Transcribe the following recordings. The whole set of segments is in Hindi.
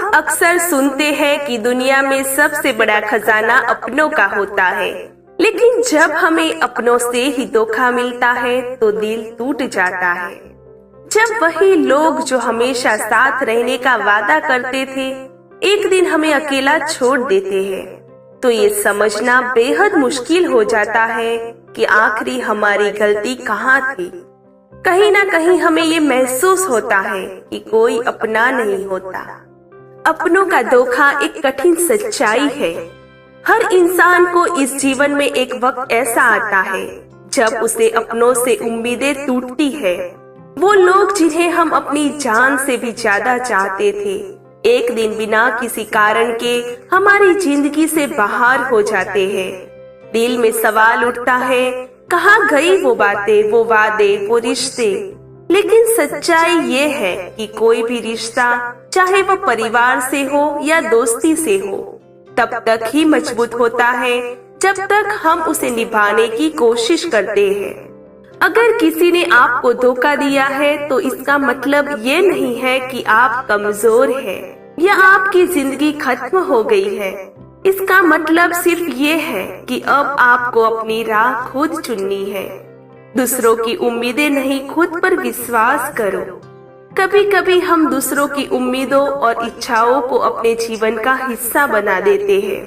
हम अक्सर सुनते हैं कि दुनिया में सबसे बड़ा खजाना अपनों का होता है, लेकिन जब हमें अपनों से ही धोखा मिलता है तो दिल टूट जाता है। जब वही लोग जो हमेशा साथ रहने का वादा करते थे एक दिन हमें अकेला छोड़ देते हैं, तो ये समझना बेहद मुश्किल हो जाता है कि आखिरी हमारी गलती कहाँ थी। कहीं ना कहीं हमें ये महसूस होता है कि कोई अपना नहीं होता। अपनों का धोखा एक कठिन सच्चाई है। हर इंसान को इस जीवन में एक वक्त ऐसा आता है जब उसे अपनों से उम्मीदें टूटती है। वो लोग जिन्हें हम अपनी जान से भी ज्यादा चाहते थे, एक दिन बिना किसी कारण के हमारी जिंदगी से बाहर हो जाते हैं। दिल में सवाल उठता है, कहाँ गई वो बातें, वो वादे, वो रिश्ते। लेकिन सच्चाई ये है कि कोई भी रिश्ता, चाहे वो परिवार से हो या दोस्ती से हो, तब तक ही मजबूत होता है जब तक हम उसे निभाने की कोशिश करते हैं। अगर किसी ने आपको धोखा दिया है तो इसका मतलब ये नहीं है कि आप कमजोर हैं या आपकी जिंदगी खत्म हो गई है। इसका मतलब सिर्फ ये है कि अब आपको अपनी राह खुद चुननी है। दूसरों की उम्मीदें नहीं, खुद पर विश्वास करो। कभी कभी हम दूसरों की उम्मीदों और इच्छाओं को अपने जीवन का हिस्सा बना देते हैं,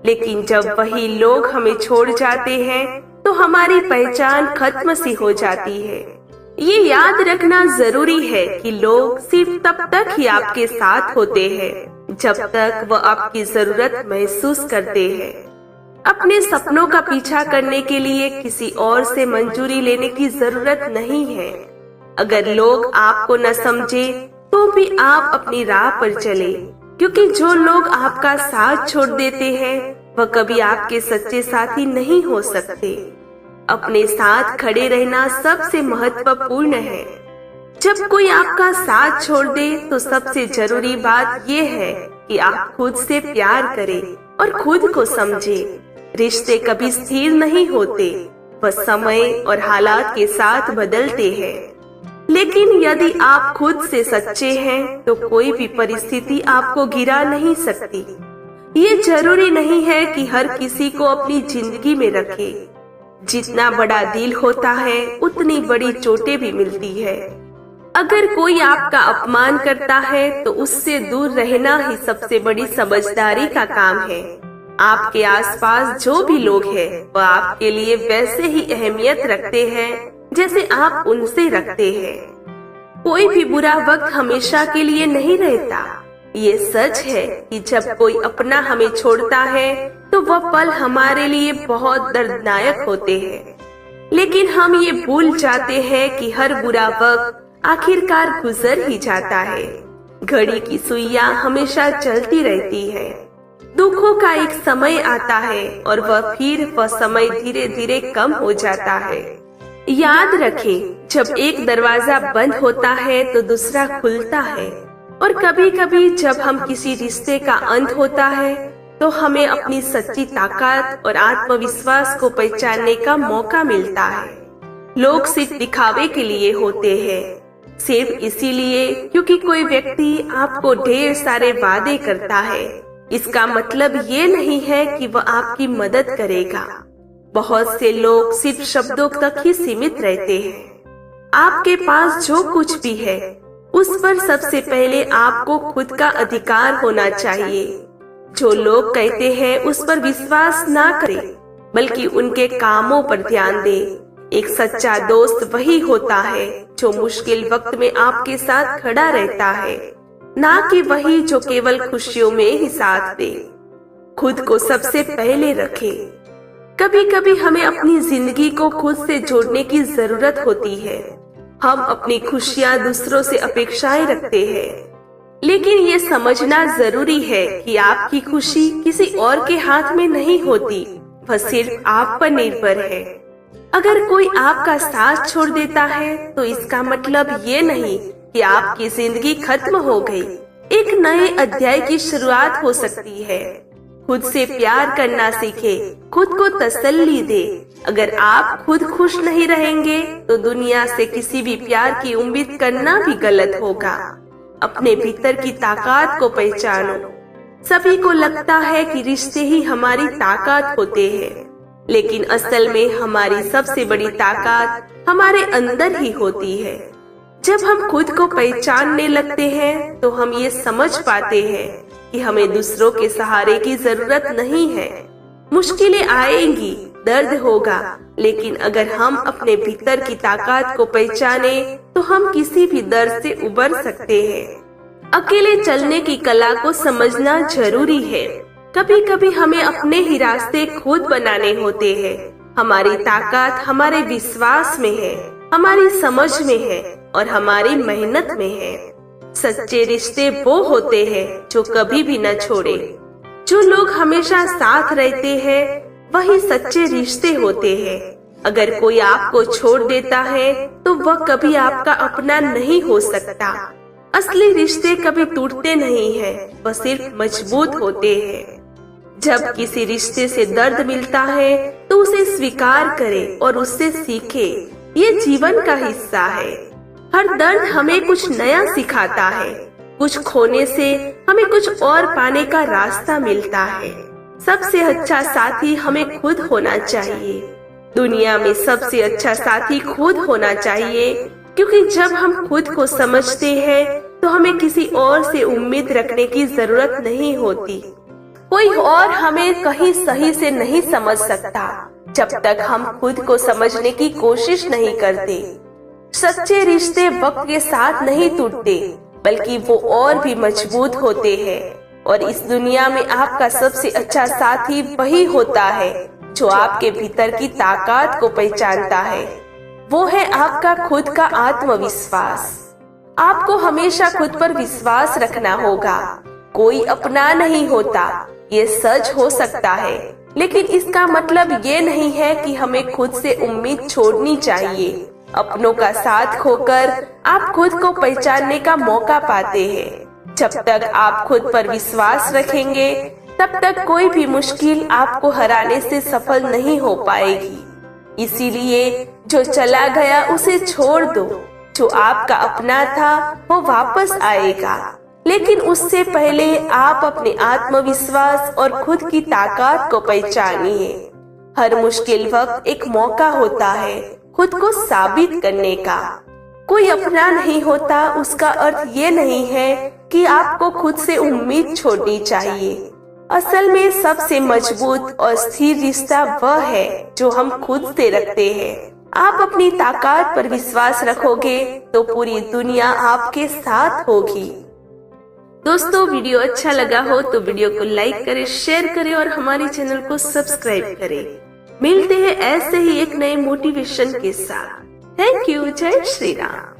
लेकिन जब वही लोग हमें छोड़ जाते हैं तो हमारी पहचान खत्म सी हो जाती है। ये याद रखना जरूरी है कि लोग सिर्फ तब तक ही आपके साथ होते हैं जब तक वह आपकी जरूरत महसूस करते हैं। अपने सपनों का पीछा करने के लिए किसी और से मंजूरी लेने की जरूरत नहीं है। अगर लोग आपको न समझे तो भी आप अपनी राह पर चले, क्योंकि जो लोग आपका साथ छोड़ देते हैं वह कभी आपके सच्चे साथी नहीं हो सकते। अपने साथ खड़े रहना सबसे महत्वपूर्ण है। जब कोई आपका साथ छोड़ दे तो सबसे जरूरी बात यह है कि आप खुद से प्यार करें और खुद को समझें। रिश्ते कभी स्थिर नहीं होते, वह समय और हालात के साथ बदलते हैं। लेकिन यदि आप खुद से सच्चे हैं तो कोई भी परिस्थिति आपको गिरा नहीं सकती। ये जरूरी नहीं है कि हर किसी को अपनी जिंदगी में रखे। जितना बड़ा दिल होता है उतनी बड़ी चोटें भी मिलती है। अगर कोई आपका अपमान करता है तो उससे दूर रहना ही सबसे बड़ी समझदारी का काम है। आपके आसपास जो भी लोग हैं वह आपके लिए वैसे ही अहमियत रखते हैं जैसे आप उनसे रखते हैं। कोई भी बुरा वक्त हमेशा के लिए नहीं रहता। ये सच है कि जब कोई अपना हमें छोड़ता है तो वह पल हमारे लिए बहुत दर्दनाक होते हैं। लेकिन हम ये भूल जाते हैं कि हर बुरा वक्त आखिरकार गुजर ही जाता है। घड़ी की सुइयां हमेशा चलती रहती है। दुखों का एक समय आता है और वह समय धीरे धीरे कम हो जाता है। याद रखें, जब एक दरवाजा बंद होता है तो दूसरा खुलता है। और कभी कभी जब हम किसी रिश्ते का अंत होता है तो हमें अपनी सच्ची ताकत और आत्मविश्वास को पहचानने का मौका मिलता है। लोग सिर्फ दिखावे के लिए होते हैं, सिर्फ इसीलिए क्योंकि कोई व्यक्ति आपको ढेर सारे वादे करता है। इसका मतलब ये नहीं है कि वह आपकी मदद करेगा। बहुत से लोग सिर्फ शब्दों तक ही सीमित रहते हैं। आपके पास जो कुछ भी है उस पर सबसे पहले आपको खुद का अधिकार होना चाहिए। जो लोग कहते हैं उस पर विश्वास ना करें, बल्कि उनके कामों पर ध्यान दें। एक सच्चा दोस्त वही होता है जो मुश्किल वक्त में आपके साथ खड़ा रहता है, ना कि वही जो केवल खुशियों में ही साथ दे। खुद को सबसे पहले रखें। कभी कभी हमें अपनी जिंदगी को खुद से जोड़ने की जरूरत होती है। हम अपनी खुशियाँ दूसरों से अपेक्षाएं रखते हैं, लेकिन ये समझना जरूरी है कि आपकी खुशी किसी और के हाथ में नहीं होती, वह सिर्फ आप पर निर्भर है। अगर कोई आपका साथ छोड़ देता है तो इसका मतलब ये नहीं कि आपकी जिंदगी खत्म हो गई। एक नए अध्याय की शुरुआत हो सकती है। खुद से प्यार करना सीखे, खुद को तसल्ली दे। अगर आप खुद खुश नहीं रहेंगे तो दुनिया से किसी भी प्यार की उम्मीद करना भी गलत होगा। अपने भीतर की ताकत को पहचानो। सभी को लगता है कि रिश्ते ही हमारी ताकत होते हैं, लेकिन असल में हमारी सबसे बड़ी ताकत हमारे अंदर ही होती है। जब हम खुद को पहचानने लगते हैं तो हम ये समझ पाते हैं कि हमें दूसरों के सहारे की जरूरत नहीं है। मुश्किलें आएंगी, दर्द होगा, लेकिन अगर हम अपने भीतर की ताकत को पहचाने तो हम किसी भी दर्द से उबर सकते हैं। अकेले चलने की कला को समझना जरूरी है। कभी कभी हमें अपने ही रास्ते खुद बनाने होते हैं। हमारी ताकत हमारे विश्वास में है, हमारी समझ में है और हमारी मेहनत में है। सच्चे रिश्ते वो होते हैं जो कभी भी न छोड़े। जो लोग हमेशा साथ रहते हैं वही सच्चे रिश्ते होते हैं। अगर कोई आपको छोड़ देता है तो वह कभी आपका अपना नहीं हो सकता। असली रिश्ते कभी टूटते नहीं हैं, वह सिर्फ मजबूत होते हैं। जब किसी रिश्ते से दर्द मिलता है तो उसे स्वीकार करें और उससे सीखे। ये जीवन का हिस्सा है। हर दर्द हमें कुछ नया सिखाता है। कुछ खोने से हमें कुछ और पाने का रास्ता मिलता है। सबसे अच्छा साथी हमें खुद होना चाहिए। दुनिया में सबसे अच्छा साथी खुद होना चाहिए, क्योंकि जब हम खुद को समझते हैं तो हमें किसी और से उम्मीद रखने की जरूरत नहीं होती। कोई और हमें कहीं सही से नहीं समझ सकता जब तक हम खुद को समझने की कोशिश नहीं करते। सच्चे रिश्ते वक्त के साथ नहीं टूटते, बल्कि वो और भी मजबूत होते हैं। और इस दुनिया में आपका सबसे अच्छा साथी वही होता है जो आपके भीतर की ताकत को पहचानता है। वो है आपका खुद का आत्मविश्वास। आपको हमेशा खुद पर विश्वास रखना होगा। कोई अपना नहीं होता, ये सच हो सकता है, लेकिन इसका मतलब ये नहीं है कि हमें खुद से उम्मीद छोड़नी चाहिए। अपनों का साथ खोकर आप खुद को पहचानने का मौका पाते हैं। जब तक आप खुद पर विश्वास रखेंगे तब तक कोई भी मुश्किल आपको हराने से सफल नहीं हो पाएगी। इसीलिए जो चला गया उसे छोड़ दो। जो आपका अपना था वो वापस आएगा, लेकिन उससे पहले आप अपने आत्मविश्वास और खुद की ताकत को पहचानिए। हर मुश्किल वक्त एक मौका होता है खुद को साबित करने का। कोई अपना नहीं होता उसका अर्थ ये नहीं है कि आपको खुद से उम्मीद छोड़नी चाहिए। असल में सबसे मजबूत और स्थिर रिश्ता वह है जो हम खुद से रखते हैं। आप अपनी ताकत पर विश्वास रखोगे तो पूरी दुनिया आपके साथ होगी। दोस्तों, वीडियो अच्छा लगा हो तो वीडियो को लाइक करें, शेयर करें और हमारे चैनल को सब्सक्राइब करें। मिलते हैं ऐसे ही एक नए मोटिवेशन के साथ। Thank you. जय श्री राम।